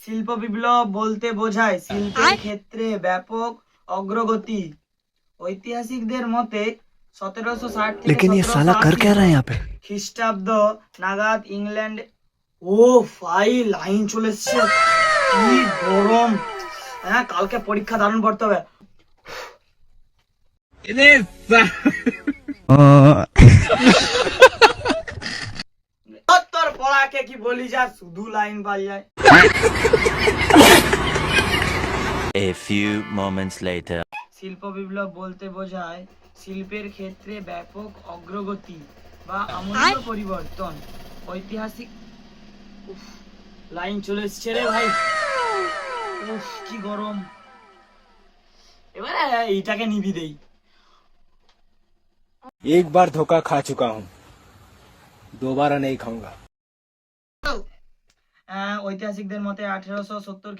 শিল্প বিপ্লব বলতে বোঝায় শিল্পের ক্ষেত্রে ব্যাপক অগ্রগতি। ঐতিহাসিকদের মতে 1760 থেকে लेकिन ये साला कर क्या रहा है यहाँ पे? খ্রিস্টাব্দ নাগাদ ইংল্যান্ড। ও ভাই লাইন চলে এসছে, কি গরম। হ্যাঁ, কালকে পরীক্ষা দারুণ পড়তে হবে। তোর পড়াকে কি বলি, যা শুধু লাইন পাই যায়। A few moments later. শিল্প বিপ্লব বলতে বোঝায় শিল্পের ক্ষেত্রে ব্যাপক অগ্রগতি বা আমূল পরিবর্তন। ঐতিহাসিক। উফ, লাইন চলে এসছে রে ভাই। উফ, কি গরম। এবারে এইটাকে নিবি দেই। एक बार धोखा खा चुका हूँ, दोबारा नहीं खाऊंगा। ঐতিহাসিকদের মতে 1870